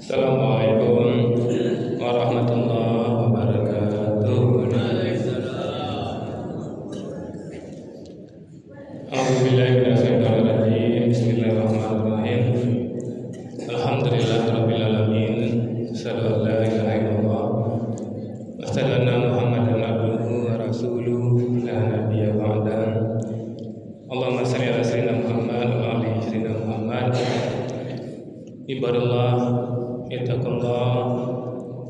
Assalamualaikum warahmatullahi wabarakatuh. A'udzubillahi minasyaitonir rajim. Bismillahirrahmanirrahim. Alhamdulillahirabbil alamin. Asyhadu an la ilaha illallah wa asyhadu anna Muhammadan abduhu wa rasuluhu la nabiyya ba'da. Allahumma shalli ala sayyidina Muhammad wa ali sayyidina Muhammad. Ibadallah, ittaqullah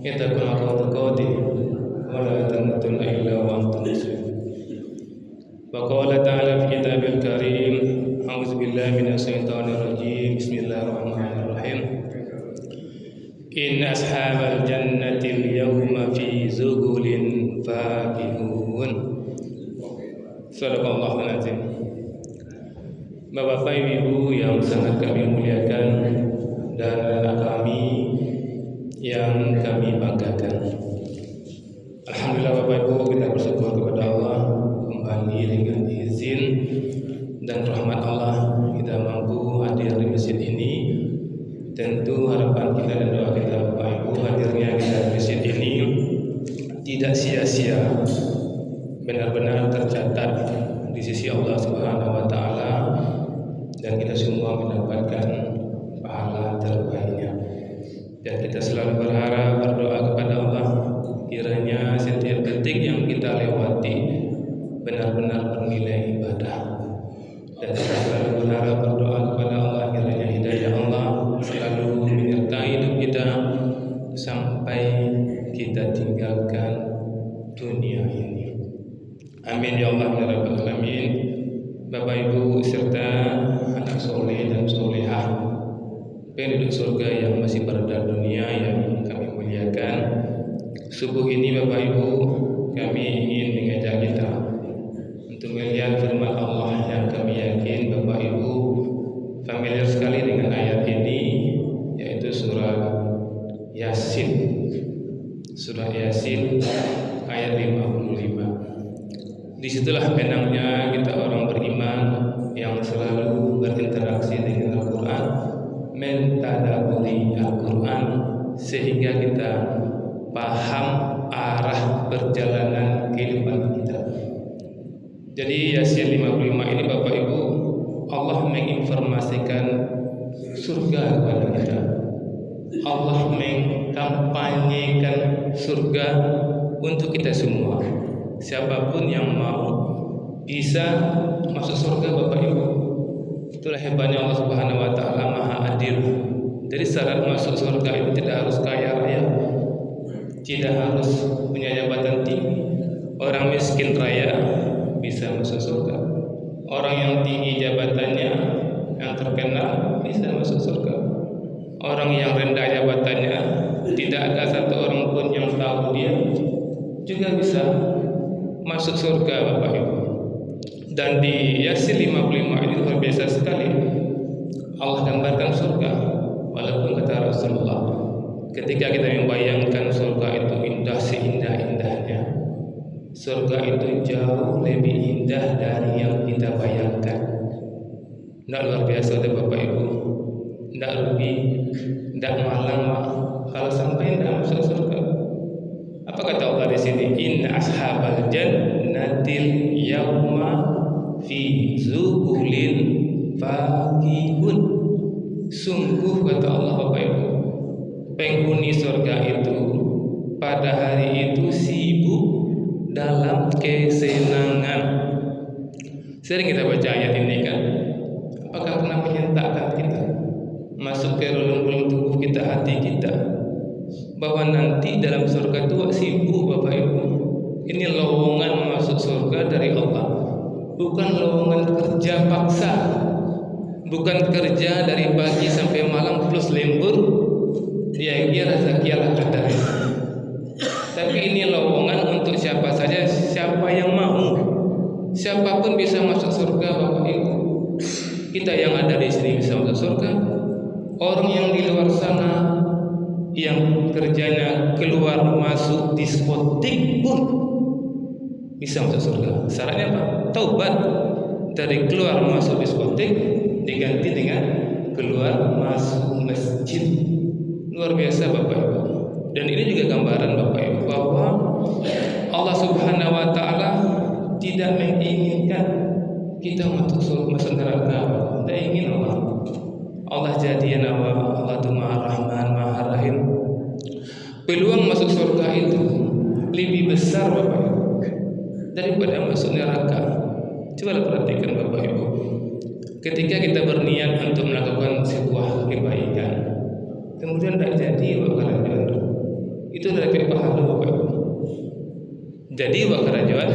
haqqa tuqatih wa la tamutunna illa wa antum muslimun. Wa qala ta'ala fi kitabil karim, a'udzu billahi minasy syaithanir rajim. Bismillahirrahmanirrahim. Inna ashabal jannati al-yawma fi zughulin fakihun. Shadaqallahul azim. Bapak Ibu yang sangat kami muliakan dan anak kami yang kami banggakan. Alhamdulillah Bapak Ibu, kita bersyukur kepada Allah kembali dengan izin dan rahmat Allah kita mampu hadir di masjid ini. Tentu harapan kita dan doa kita Bapak Ibu, hadirnya kita di masjid ini tidak sia-sia, benar-benar tercatat di sisi Allah Subhanahu wa taala dan kita semua mendapatkan pahala terbaiknya. Dan kita selalu berharap, berdoa kepada Allah kiranya setiap detik yang kita lewati benar-benar bernilai ibadah. Dan kita selalu berharap, berdoa kepada Allah kiranya hidayah Allah selalu menyertai hidup kita sampai kita tinggalkan dunia ini. Amin ya Allah ya rabbal alamin. Bapak Ibu serta anak soleh dan solehah penduduk surga yang masih berada dunia yang kami muliakan, subuh ini Bapak Ibu kami ingin mengajak kita untuk melihat firman Allah yang kami yakin Bapak Ibu familiar sekali dengan ayat ini, yaitu surah Yasin. Surah Yasin ayat 55. Disitulah benangnya kita orang beriman yang selalu berinteraksi dengan Al-Quran, mentadaburi Al-Quran, sehingga kita paham arah perjalanan kehidupan kita. Jadi Yasin 55 ini Bapak Ibu, Allah menginformasikan surga kepada kita. Allah mengkampanyekan surga untuk kita semua. Siapapun yang mau bisa masuk surga Bapak Ibu. Itulah hebatnya Allah Subhanahu wa taala, Maha Adil. Jadi syarat masuk surga itu tidak harus kaya raya, tidak harus punya jabatan tinggi. Orang miskin raya bisa masuk surga. Orang yang tinggi jabatannya, yang terkenal bisa masuk surga. Orang yang rendah jabatannya, tidak ada satu orang pun yang tahu dia, juga bisa masuk surga Bapak Ibu. Dan di Yasin 55 ini luar biasa sekali. Allah gambarkan surga. Walaupun kata Rasulullah, ketika kita membayangkan surga itu indah seindah-indahnya, surga itu jauh lebih indah dari yang kita bayangkan. Tidak luar biasa itu Bapak Ibu. Tidak rugi, tidak malang kalau sampai tidak masuk surga. Apa kata Allah di sini? Inna ashabal jannatil yawma fi zuhulin fakihun. Sungguh kata Allah Bapak Ibu, penghuni surga itu pada hari itu sibuk dalam kesenangan. Sering kita baca ayat ini kan, apakah pernah menyentakkan kita masuk ke relung-relung tubuh kita, hati kita, bahwa nanti dalam surga itu sibuk Bapak Ibu. Ini lowongan masuk surga dari Allah, bukan lowongan kerja paksa, bukan kerja dari pagi sampai malam plus lembur, dia rezeki Allah qadar. Tapi ini lowongan untuk siapa saja, siapa yang mau. Siapapun bisa masuk surga Bapak Ibu. Kita yang ada di sini bisa masuk surga. Orang yang di luar sana yang kerjanya keluar masuk diskotik pun bisa masuk surga. Syaratnya apa? Taubat dari keluar masuk diskotik diganti dengan keluar masuk masjid. Luar biasa Bapak Ibu. Dan ini juga gambaran Bapak Ibu bahwa Allah Subhanahu wa taala tidak menginginkan kita masuk neraka. Tidak ingin Allah jadian Allah itu Maha Rahman, Maha Rahim. Peluang masuk surga itu lebih besar Bapak Ibu daripada masuk neraka. Coba perhatikan Bapak Ibu. Ketika kita berniat untuk melakukan sebuah kebaikan, kemudian tidak jadi wakarajuan, itu dapat pahala Bapak Ibu. Jadi wakarajuan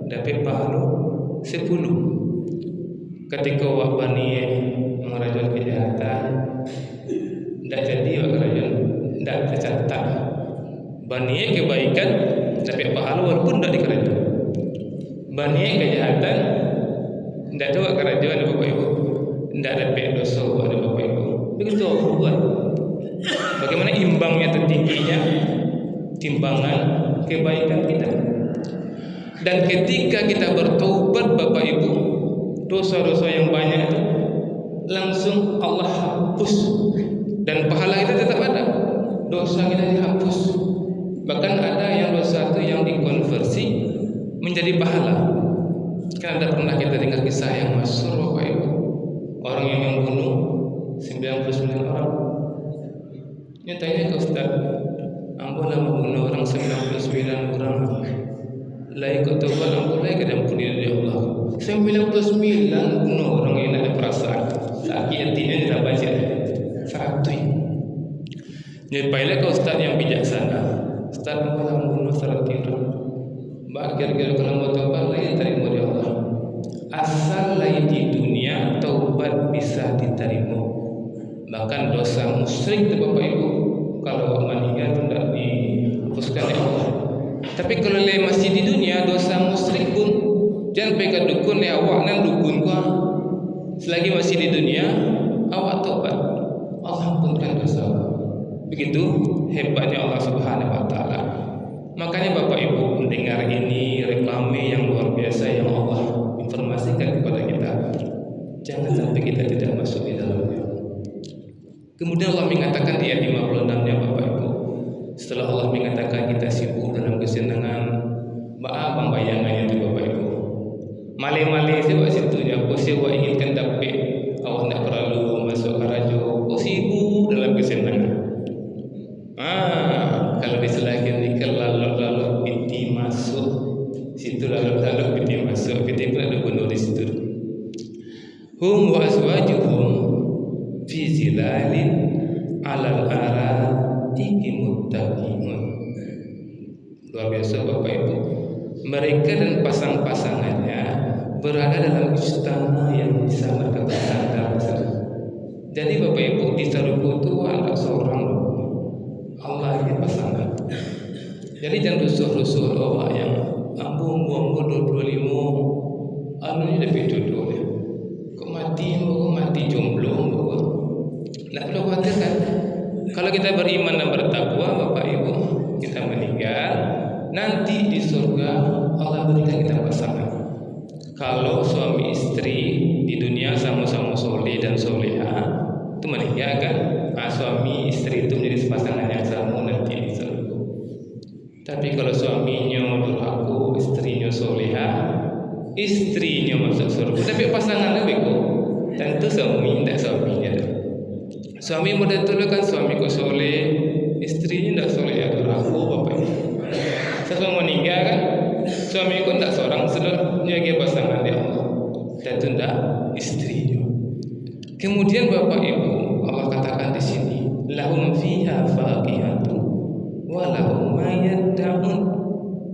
dapat pahala 10. Ketika wak berniat merajuan kejahatan, tidak jadi wakarajuan, tidak tercatat. Berniat kebaikan dapat pahala walaupun tidak dikerjakan. Berniat kejahatan tidak ada wakarajuan Bapak Ibu, tidak dapat dosa ada Bapak Ibu. Begitu buat. Bagaimana imbangnya tertingginya timbangan kebaikan kita. Dan ketika kita bertaubat Bapak Ibu, dosa-dosa yang banyak itu langsung Allah hapus dan pahala kita tetap ada. Dosa kita dihapus. Bahkan ada yang dosa itu yang dikonversi menjadi pahala. Kan ada pernah kita dengar kisah yang masyhur Bapak Ibu, orang yang membunuh 99 orang. Nyatanya ke Ustaz, ampunlah membunuh orang 99 orang. La ikut taubat ampunlah ke dalam punya Allah. 99 bunuh orang yang ada perasaan. Sakit hatinya tidak baca 100. Jadi baiklah ke Ustaz yang bijaksana. Ustaz ampunlah membunuh 100 orang. Kira-kira kalau mau taubat lagi terima oleh Allah. Asal lain di dunia taubat bisa diterima. Bahkan dosa musyrik itu Bapak Ibu kalau meninggal tidak dihapuskan oleh Allah. Tapi kalau masih di dunia dosa musyrik pun jangan pegang dukun ya awak nan dukun gua. Selagi masih di dunia awak taubat, Allah ampunkan dosa. Begitu hebatnya Allah Subhanahu wa taala. Makanya Bapak Ibu mendengar ini reklame yang luar biasa yang Allah informasikan kepada kita. Jangan sampai kita tidak masuk di dalamnya. Kemudian Allah mengatakan di ayat 56-nya Bapak Ibu, setelah Allah mengatakan kita sibuk dalam kesenangan, apa bayangannya itu Bapak Ibu? Male-male sebab situnya, kau sewa inginkan dapat, awak tidak perlu masuk karajo, kau sibuk dalam kesenangan. Kalau diselahkan ni lalu binti masuk situ lalu binti masuk binti pun ada bunuh di situ. Hum wa azwajuhum fi zilalin alal ara'iki muttaqin. Luar biasa Bapak Ibu. Mereka dan pasang-pasangannya berada dalam istana yang sangat tertata. Jadi Bapak Ibu di Saruku itu ada seorang Allah ini pasangan. Jadi jangan rusuh-rusuh awak yang ampun buang 25 ini lebih jodoh ya. Kok mati jomblo tidak perlu khawatir kan. Kalau kita beriman dan bertakwa Bapak Ibu, kita meninggal nanti di surga Allah berikan kita pasangan. Kalau suami istri di dunia sama-sama soleh dan soleha itu meninggal kan, suami istri itu menjadi pasangan yang sama nanti di surga. Tapi kalau suaminya durhaka, istrinya soleha, istrinya masuk surga. Tapi pasangannya bego, tentu suami tidak suaminya. Suami muda itu kan suami kau soleh, istrinya tidak soleh ya durhaka Bapak. Sesuatu meninggal kan, suami kau tidak seorang sudah jaga pasangan dia Allah, tentu tidak istrinya. Kemudian Bapak Ibu, Allah katakan di sini, lahum fiha faqihatun wa lahum ma yad'un.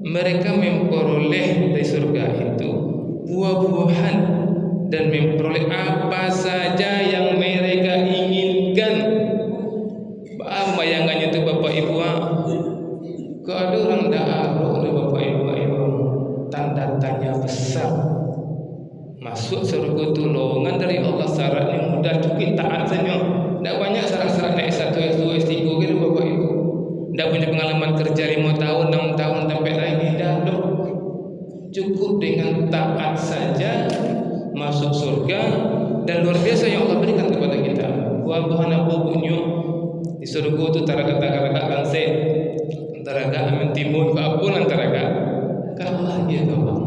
Mereka memperoleh dari surga itu buah-buahan dan memperoleh apa saja yang mereka inginkan. Bayangannya itu Bapak Ibu, kalau ada orang da'aru oleh Bapak Ibu, tanda tanya besar. Masuk surga itu lowongan dari Allah, syaratnya mudah, cukup taat saja. Tidak banyak syarat-syarat naik S1, S2, S3 gitu Bapak Ibu. Tidak punya pengalaman kerja 5 tahun, 6 tahun sampai lagi dah. Cukup dengan taat saja masuk surga. Dan luar biasa yang Allah berikan surga tu taraga lansai taraga amin timur ke apun antaraga kan Allah dia kawan.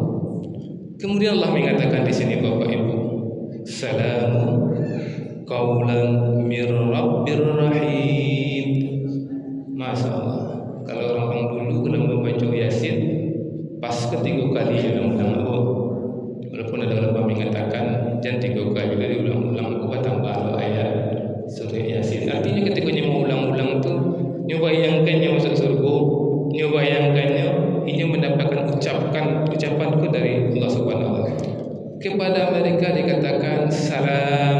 Kemudian Allah mengatakan di sini Bapak Ibu, salamu qaulan mir rabbir rahim. Masya Allah. Kalau orang dulu kalau membaca Yasin pas ketiga kali ulang-ulang walaupun ada ulama mengatakan jangan 3 kali dari ulang-ulang tambah ayat surah Yasin. Artinya ketika mau ulang-ulang tu nyoba bayangkannya masuk surga, nyoba bayangkannya ini mendapatkan ucapanku dari Allah Subhanahu wa taala. Kepada mereka dikatakan salam,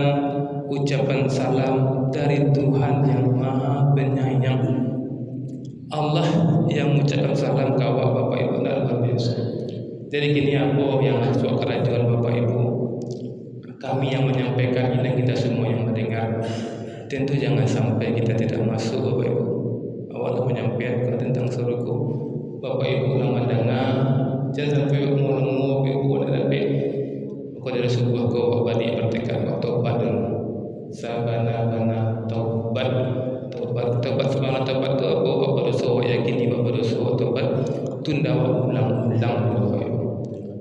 ucapan salam dari Tuhan yang Maha Penyayang. Allah yang mengucapkan salam ke awak Bapak Ibu dan luar biasa. Jadi kini apa yang masuk kerajaan Bapak Ibu, kami yang menyampaikan ini, kita semua yang mendengar, tentu jangan sampai kita tidak masuk Bapak Ibu. Awal menyampaikan tentang surga, Bapak Ibu lama dengar, jangan sampai mau Ibu ada sampai kau dari sebuah kau balik bertekad taubat dulu. Sabana taubat sebenarnya taubat tu apa? Berdosa yakini berdosa taubat tunda ulang Bapak Ibu.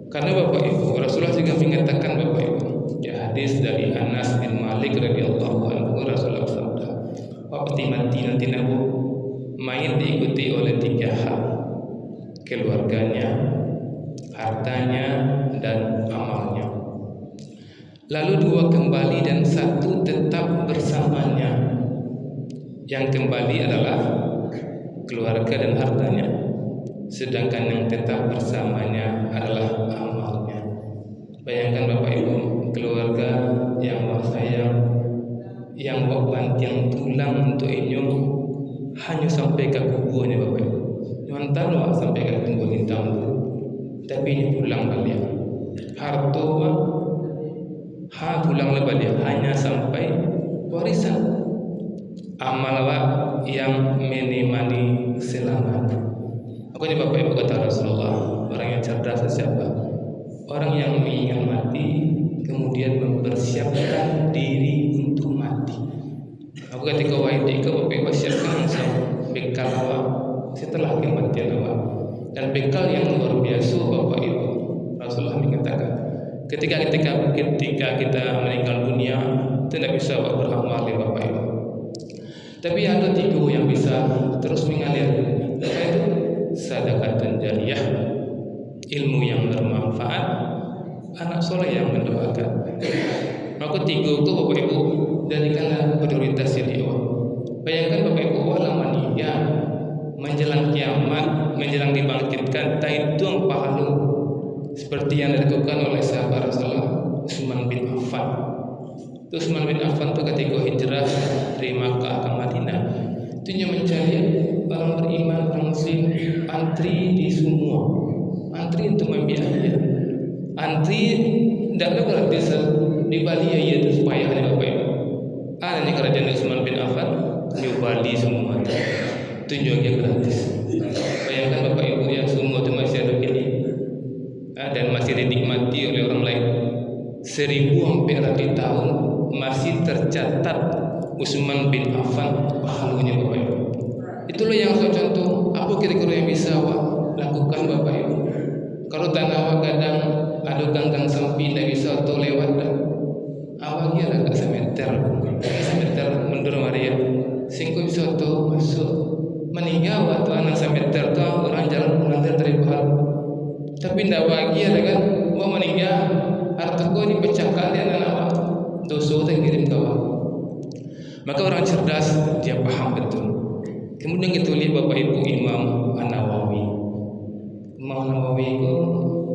Karena Bapak Ibu Rasulullah juga mengatakan Bapak Ibu, ya hadis dari Anas bin Malik radhiyallahu anhu, Rasulullah sabda, "Waktu mati nanti nabu main diikuti oleh 3 hal, keluarganya, hartanya, dan amalnya. Lalu 2 kembali dan 1 tetap bersamanya. Yang kembali adalah keluarga dan hartanya, sedangkan yang tetap bersamanya adalah amalnya." Bayangkan Bapak Ibu, keluarga yang sayang, yang bantiang tulang untuk inyong hanya sampai ke kuburnya Bapak Ibu. Mantan sampai ke tunggu hitam tu, tapi ini pulang balik. Harta pulang balik hanya sampai warisan. Amal yang menemani selamat. Aku ni Bapak Ibu kata Rasulullah, orang yang cerdas siapa? Orang yang mengingat mati kemudian mempersiapkan diri untuk mati. Aku ketika wajib ke Bapak Ibu siapkan bekal awak setelah kematian awak, dan bekal yang luar biasa Bapak Ibu. Rasulullah mengatakan ketika kita meninggal dunia tidak bisa beramal ya Bapak Ibu, tapi ada 3 yang bisa terus mengalir. Apa itu? Sedekah jariyah, ilmu yang bermanfaat, anak soleh yang mendoakan. Maka 3 itu Bapak Ibu jadikanlah prioritas dia. Bayangkan Bapak Ibu orang meninggal menjelang kiamat, menjelang dibangkitkan, tahitung pahala seperti yang dilakukan oleh sahabat Rasulullah Utsman bin Affan. Utsman bin Affan itu ketika hijrah dari Makkah ke Madinah, itu mencari orang beriman, orang muslim, antri di semua, antri untuk membiayai, antri tidak gratis di Bali ya itu supaya ada Bapak Ibu. Ada nih kerajaan Utsman bin Affan di Bali semua tunjuknya gratis. Bayangkan Bapak Ibu ya, semua itu masih ada gini dan masih dinikmati oleh orang lain. 1400 tahun masih tercatat Utsman bin Affan pahalanya Bapak Ibu. Itulah yang saya contoh. Apa kira-kira yang bisa awak lakukan Bapak Ibu? Kalau tanah awak kadang ada ganggang samping tidak bisa atau lewat dah, awak kira agak semeter mundur Maria singkup bisa tu masuk meninggal atau anak semeter tu orang jalan melanggar dari bahal. Tapi tidak bahagia kan? Mau meninggal harta kau dipecahkan dia anak awak, dosa yang kirim ke awak. Maka orang cerdas dia paham betul. Kemudian kita lihat Bapak Ibu Imam An-Nawawi. Imam An-Nawawi itu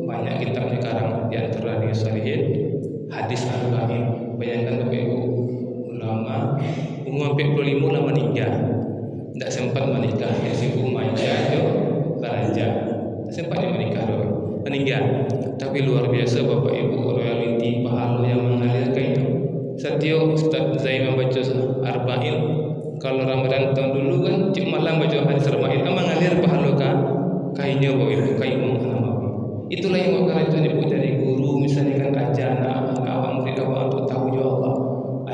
banyak kitab sekarang, di antara Riyadhus Shalihin, hadis Arba'in. Bayangkan Bapak Ibu, ulama umur 45 lah meninggal, tidak sempat menikah. Yang sibuk manja itu raja, tidak sempat menikah meninggal. Tapi luar biasa Bapak Ibu, royalty pahala yang mengalir ke itu. Setiap Ustaz Zain membaca Arba'in, kalau Ramadan tahun dulu kan cik malam baca hadis Arba'in, mengalir pahala kainnya Bapak Ibu, kain Muhammad. Itulah yang waktu itu dibuat dari guru, misalnya kan ajar anak murid awak untuk tahu ya Allah,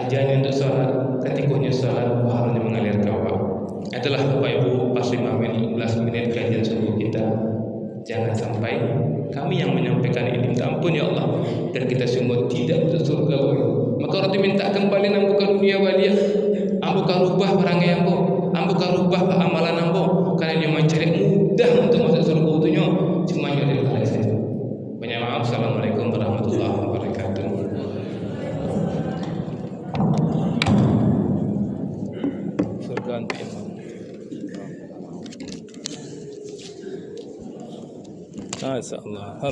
ajarnya untuk sholat, ketikanya sholat pahalanya mengalir ke awak. itulah Bapak Ibu, pas 15 menit kajian subuh kita, jangan sampai kami yang menyampaikan ini minta ampun ya Allah, dan kita semua tidak masuk surga. Maka orang minta kembali nambuka dunia balia, ambuka rubah perangai ambuka rubah amalan ambo, karena dia mencari mudah untuk masuk surga utuhnya cuma dari Allah saja. Banyak maaf. Assalamualaikum warahmatullahi wabarakatuh. Surga untuk imam. Masya Allah.